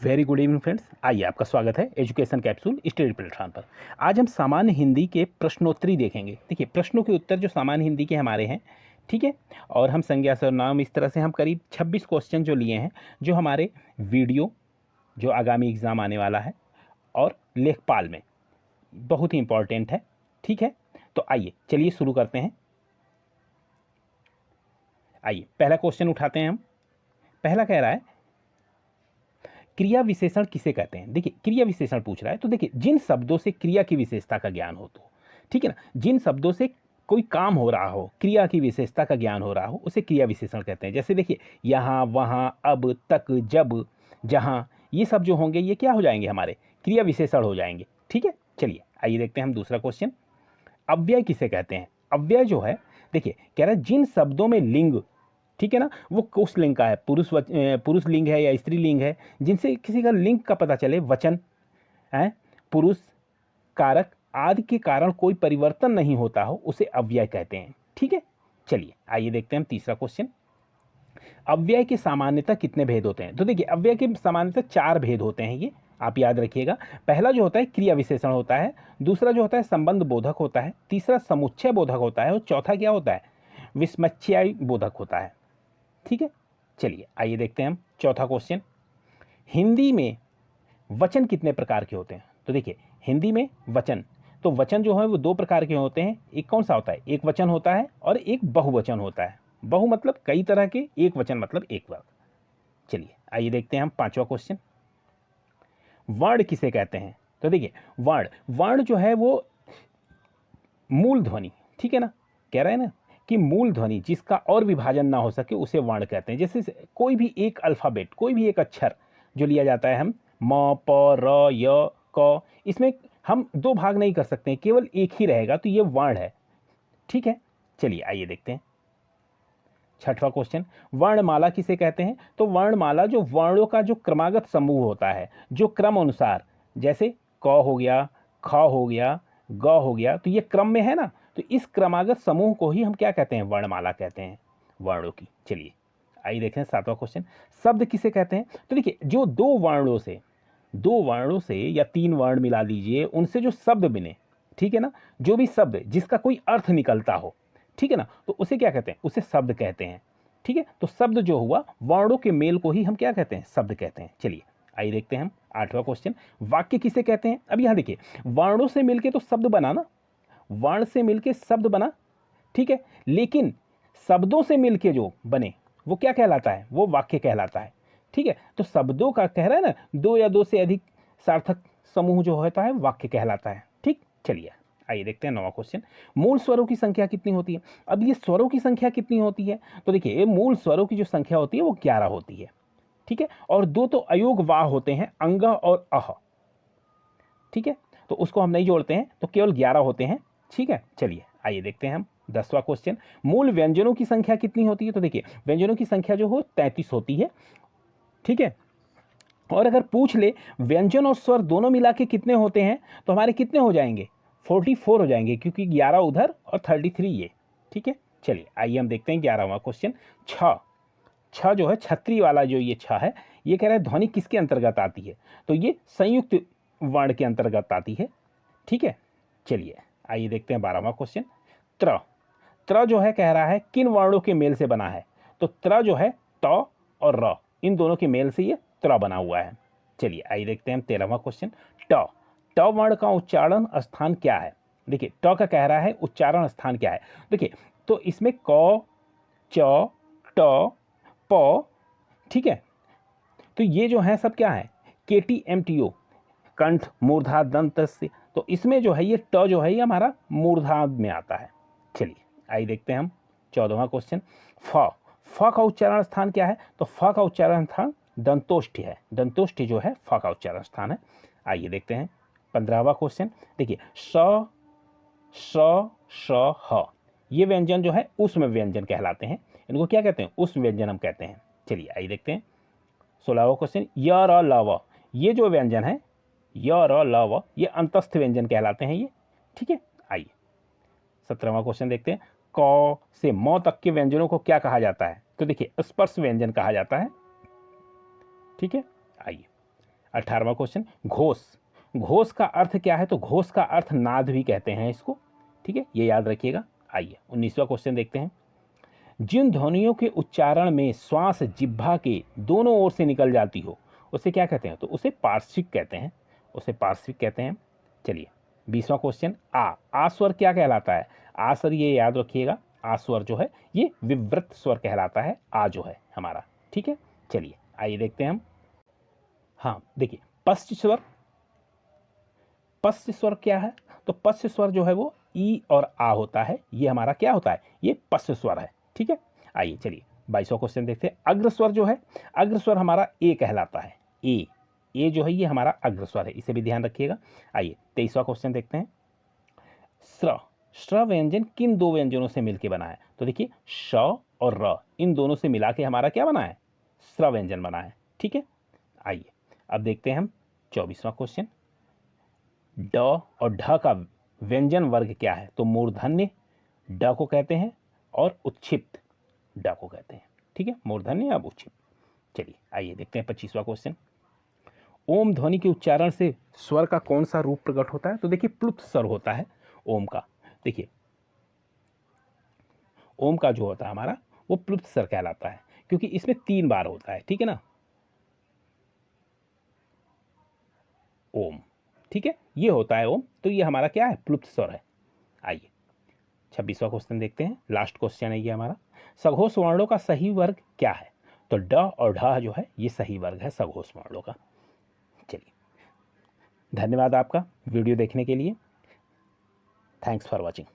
Very good evening friends, आइए आपका स्वागत है एजुकेशन कैप्सूल स्टडी प्लेटफॉर्म पर। आज हम सामान्य हिंदी के प्रश्नोत्तरी देखेंगे। देखिए, प्रश्नों के उत्तर जो सामान्य हिंदी के हमारे हैं, ठीक है। और हम संज्ञा सर्वनाम इस तरह से हम करीब 26 क्वेश्चन जो लिए हैं, जो हमारे वीडियो जो आगामी एग्ज़ाम आने वाला है और लेखपाल में बहुत ही इंपॉर्टेंट है, ठीक है। तो आइए चलिए शुरू करते हैं। आइए पहला क्वेश्चन उठाते हैं हम। पहला कह रहा है क्रिया विशेषण किसे कहते हैं। देखिए, क्रिया विशेषण पूछ रहा है, तो देखिए जिन शब्दों से क्रिया की विशेषता का ज्ञान हो, तो ठीक है ना, जिन शब्दों से कोई काम हो रहा हो, क्रिया की विशेषता का ज्ञान हो रहा हो, उसे क्रिया विशेषण कहते हैं। जैसे देखिए, यहाँ, वहाँ, अब, तक, जब, जहाँ, ये सब जो होंगे ये क्या हो जाएंगे, हमारे क्रिया विशेषण हो जाएंगे, ठीक है। चलिए आइए देखते हैं हम दूसरा क्वेश्चन। अव्यय किसे कहते हैं। अव्यय जो है, देखिए कह रहा है जिन शब्दों में लिंग, ठीक है ना, वो किस लिंग का है, पुरुष लिंग है या स्त्री लिंग है, जिनसे किसी का लिंग का पता चले, वचन है, पुरुष, कारक आदि के कारण कोई परिवर्तन नहीं होता हो, उसे अव्यय कहते हैं, ठीक है। चलिए आइए देखते हैं हम तीसरा क्वेश्चन। अव्यय के सामान्यतः कितने भेद होते हैं। तो देखिए, अव्यय के सामान्यतः 4 भेद होते हैं, ये आप याद रखिएगा। पहला जो होता है क्रिया विशेषण होता है, दूसरा जो होता है संबंध बोधक होता है, तीसरा समुच्चय बोधक होता है और चौथा क्या होता है, विस्मच्चय बोधक होता है, ठीक है। चलिए आइए देखते हैं हम चौथा क्वेश्चन। हिंदी में वचन कितने प्रकार के होते हैं। तो देखिए, हिंदी में वचन, तो वचन जो है वो 2 प्रकार के होते हैं। एक कौन सा होता है, एक वचन होता है और एक बहुवचन होता है। बहु मतलब कई तरह के, एक वचन मतलब एक वर्ग। चलिए आइए देखते हैं हम पांचवा क्वेश्चन। वर्ण किसे कहते हैं। तो देखिए, वर्ण जो है वो मूल ध्वनि, ठीक है ना, कह रहे हैं ना कि मूल ध्वनि जिसका और विभाजन ना हो सके उसे वर्ण कहते हैं। जैसे कोई भी एक अल्फ़ाबेट, कोई भी एक अक्षर जो लिया जाता है, हम म, प, र, य, क, इसमें हम 2 भाग नहीं कर सकते हैं, केवल एक ही रहेगा, तो ये वर्ण है, ठीक है। चलिए आइए देखते हैं छठवां क्वेश्चन। वर्णमाला किसे कहते हैं। तो वर्णमाला जो वर्णों का जो क्रमागत समूह होता है, जो क्रम अनुसार, जैसे क हो गया, ख हो गया, ग हो गया, तो ये क्रम में है ना, तो इस क्रमागत समूह को ही हम क्या कहते हैं, वर्णमाला कहते हैं, वर्णों की। चलिए आइए देखें सातवां क्वेश्चन। शब्द किसे कहते हैं। तो देखिए, जो 2 वर्णों से या 3 वर्ण मिला लीजिए, उनसे जो शब्द बने, ठीक है ना, जो भी शब्द जिसका कोई अर्थ निकलता हो, ठीक है ना, तो उसे क्या कहते हैं, उसे शब्द कहते हैं, ठीक है। तो शब्द जो हुआ, वर्णों के मेल को ही हम क्या कहते हैं, शब्द कहते हैं। चलिए आइए देखते हैं हम आठवां क्वेश्चन। वाक्य किसे कहते हैं। अब यहां देखिए, वर्णों से मिलके तो शब्द बना ना, वर्ण से मिलके शब्द बना, ठीक है, लेकिन शब्दों से मिलके जो बने वो क्या कहलाता है, वो वाक्य कहलाता है, ठीक है। तो शब्दों का कह रहा है ना, 2 या 2 से अधिक सार्थक समूह जो होता है वाक्य कहलाता है, ठीक। चलिए आइए देखते हैं 9वां क्वेश्चन। मूल स्वरों की संख्या कितनी होती है। अब ये स्वरों की संख्या कितनी होती है, तो देखिए मूल स्वरों की जो संख्या होती है वो 11 होती है, ठीक है। और 2 तो अयोग वाह होते हैं, अंग और अह, ठीक है, तो उसको हम नहीं जोड़ते हैं, तो केवल 11 होते हैं, ठीक है। चलिए आइए देखते हैं हम 10वां क्वेश्चन। मूल व्यंजनों की संख्या कितनी होती है। तो देखिए, व्यंजनों की संख्या जो हो 33 होती है, ठीक है। और अगर पूछ ले व्यंजन और स्वर दोनों मिला के कितने होते हैं, तो हमारे कितने हो जाएंगे, 44 हो जाएंगे, क्योंकि 11 उधर और 33 ये, ठीक है। चलिए आइए हम देखते हैं 11वां क्वेश्चन। छ जो है, छत्री वाला जो ये छ है, ये कह रहा है ध्वनि किसके अंतर्गत आती है। तो ये संयुक्त वर्ण के अंतर्गत आती है, ठीक है। चलिए आइए देखते हैं 12वां क्वेश्चन। त्र जो है, कह रहा है किन वर्णों के मेल से बना है। तो त्र जो है, त और र, इन दोनों के मेल से ये त्र बना हुआ है। चलिए आइए देखते हैं हम 13वां क्वेश्चन। ट वर्ण का उच्चारण स्थान क्या है। देखिए, ट का कह रहा है उच्चारण स्थान क्या है। देखिए, तो इसमें क, च, ट, प, ठीक है, तो ये जो है सब क्या है, KTMTO, कंठ, मूर्धा, दंत से, तो इसमें जो है ये ट जो है ये हमारा मूर्धा में आता है। चलिए आइए देखते हैं हम 14वां क्वेश्चन। फ का उच्चारण स्थान क्या है। तो फ का उच्चारण स्थान दंतोष्ठी है, दंतोष्ठी जो है फ का उच्चारण स्थान है। आइए देखते हैं 15वां क्वेश्चन। देखिए, स, ह, ये व्यंजन जो है उष्म व्यंजन कहलाते हैं, इनको क्या कहते हैं, उष्म व्यंजन हम कहते हैं। चलिए आइए देखते हैं 16वां क्वेश्चन। य, र, ल, व, ये जो व्यंजन है, य, र, ल, व, ये अंतस्थ व्यंजन कहलाते हैं ये, ठीक है। आइए 17वां क्वेश्चन देखते हैं। क से म तक के व्यंजनों को क्या कहा जाता है। तो देखिए, स्पर्श व्यंजन कहा जाता है, ठीक है। आइए 18वां क्वेश्चन, घोष। घोष का अर्थ क्या है? तो घोष का अर्थ नाद भी कहते हैं इसको, ठीक है, ये याद रखिएगा। आइए 19वां क्वेश्चन देखते हैं। जिन ध्वनियों के उच्चारण में श्वास जिह्वा के दोनों ओर से निकल जाती हो उसे क्या कहते हैं? तो उसे पार्श्विक कहते हैं, उसे पार्श्विक कहते हैं। चलिए 20वां क्वेश्चन, आ स्वर क्या कहलाता है? आ स्वर ये याद रखिएगा, आ स्वर जो है ये विवृत स्वर कहलाता है, आ जो है हमारा, ठीक है। चलिए आइए देखते हैं हम। हाँ देखिए, पश्च स्वर, पश्च स्वर क्या है? तो पश्च स्वर जो है वो ई और आ होता है, ये हमारा क्या होता है? ये पश्च स्वर है, ठीक है। आइए चलिए 22वां क्वेश्चन देखते हैं। अग्र स्वर जो है, अग्र स्वर हमारा ए कहलाता है, ए जो है ये हमारा अग्र स्वर है, इसे भी ध्यान रखिएगा। आइए 23वां क्वेश्चन देखते हैं। स्र, श्र व्यंजन किन दो व्यंजनों से मिलकर बना है? तो देखिए श और र, इन दोनों से मिला के हमारा क्या बना है? स्र व्यंजन बना है, ठीक है। आइए अब देखते हैं हम 24वां क्वेश्चन। ड और ढ का व्यंजन वर्ग क्या है? तो मूर्धन्य ड को कहते हैं और उच्छिप्त ड को कहते हैं, ठीक है, मूर्धन्य या उच्छिप्त। चलिए आइए देखते हैं 25वां क्वेश्चन। ओम ध्वनि के उच्चारण से स्वर का कौन सा रूप प्रकट होता है? तो देखिए प्लुत स्वर होता है ओम का। देखिए ओम का जो होता है हमारा वो प्लुत स्वर कहलाता है, क्योंकि इसमें 3 बार होता है, ठीक है ना, ओम, ठीक है, ये होता है ओम, तो ये हमारा क्या है? प्लुत स्वर है। आइए 26वां क्वेश्चन देखते हैं, लास्ट क्वेश्चन है ये हमारा। सघोष वर्णों का सही वर्ग क्या है? तो ड और ढ जो है ये सही वर्ग है सघोष वर्णों का। चलिए धन्यवाद आपका वीडियो देखने के लिए। Thanks for watching.